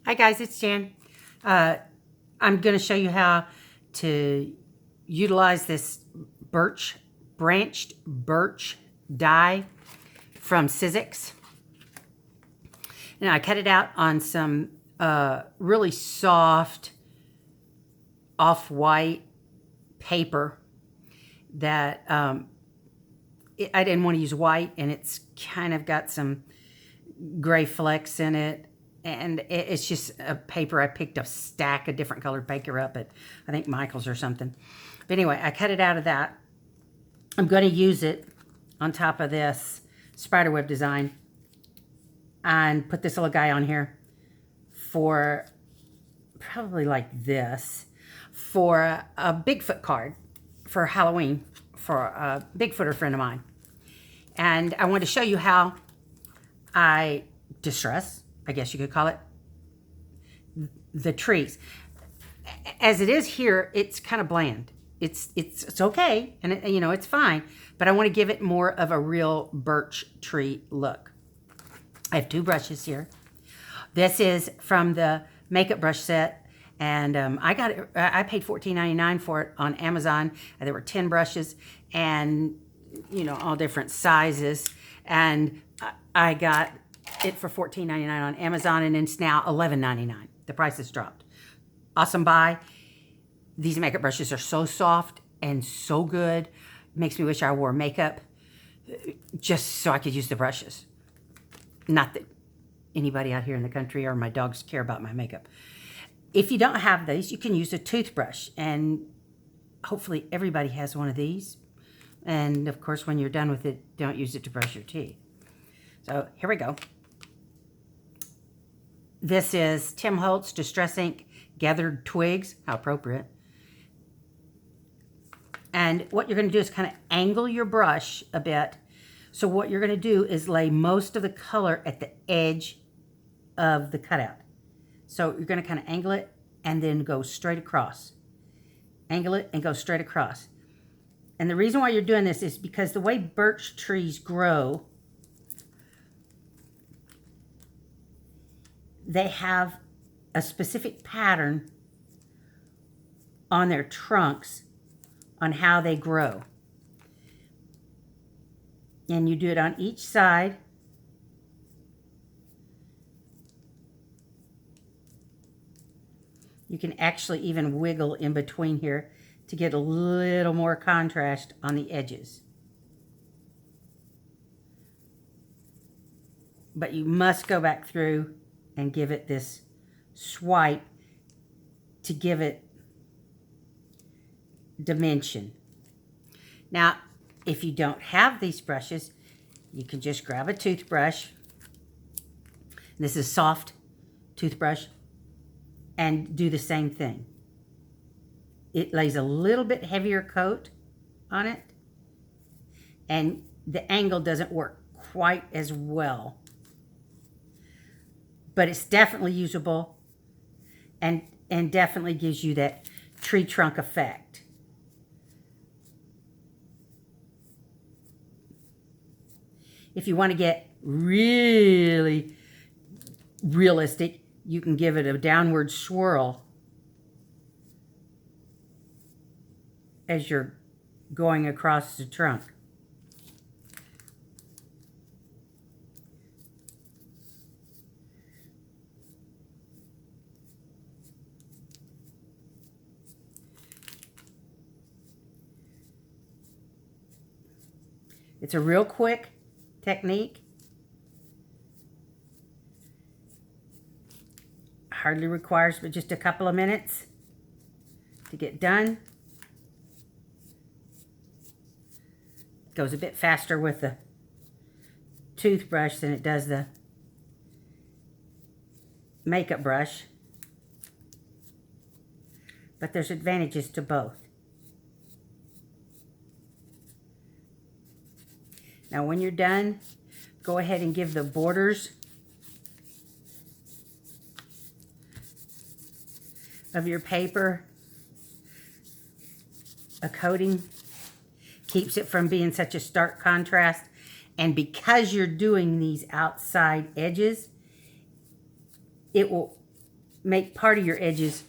Hi guys, it's Jan. I'm going to show you how to utilize this branched birch die from Sizzix. Now I cut it out on some really soft off-white paper that I didn't want to use white, and it's kind of got some gray flecks in it. And it's just a paper. I picked a stack of different colored paper up at, I think, Michael's or something. But anyway, I cut it out of that. I'm going to use it on top of this spiderweb design and put this little guy on here for probably like this for a Bigfoot card for Halloween for a Bigfooter friend of mine. And I want to show you how I distress, I guess you could call it, the trees. As it is here, it's kind of bland. It's okay, and you know, it's fine, but I want to give it more of a real birch tree look. I have two brushes here. This is from the makeup brush set, and I got it. I paid $14.99 for it on Amazon. There were 10 brushes, and you know, all different sizes, and I got it for $14.99 on Amazon, and it's now $11.99. The price has dropped. Awesome buy. These makeup brushes are so soft and so good. Makes me wish I wore makeup just so I could use the brushes. Not that anybody out here in the country or my dogs care about my makeup. If you don't have these, you can use a toothbrush, and hopefully everybody has one of these. And of course, when you're done with it, don't use it to brush your teeth. So here we go. This is TimHoltz Distress Ink Gathered Twigs. How appropriate. And what you're going to do is kind of angle your brush a bit. So what you're going to do is lay most of the color at the edge of the cutout. So you're going to kind of angle it and then go straight across. Angle it and go straight across. And the reason why you're doing this is because the way birch trees grow, they have a specific pattern on their trunks on how they grow. And you do it on each side. You can actually even wiggle in between here to get a little more contrast on the edges. But you must go back through and give it this swipe to give it dimension. Now, if you don't have these brushes, you can just grab a toothbrush. This is soft toothbrush, and do the same thing. It lays a little bit heavier coat on it, and the angle doesn't work quite as well. But it's definitely usable, and definitely gives you that tree trunk effect. If you want to get really realistic, you can give it a downward swirl as you're going across the trunk. It's a real quick technique. Hardly requires but just a couple of minutes to get done. Goes a bit faster with the toothbrush than it does the makeup brush, but there's advantages to both. Now when you're done, go ahead and give the borders of your paper a coating. Keeps it from being such a stark contrast. And because you're doing these outside edges, it will make part of your edges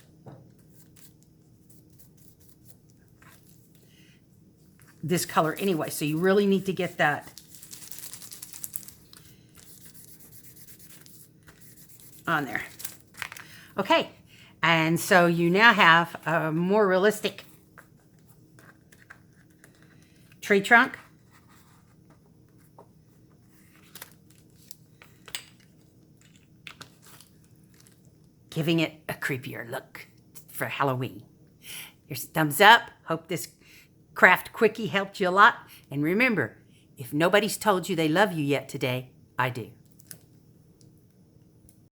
this color anyway, so you really need to get that on there. Okay, and so you now have a more realistic tree trunk. Giving it a creepier look for Halloween. Here's a thumbs up. Hope this craft quickie helped you a lot. And remember, if nobody's told you they love you yet today, I do.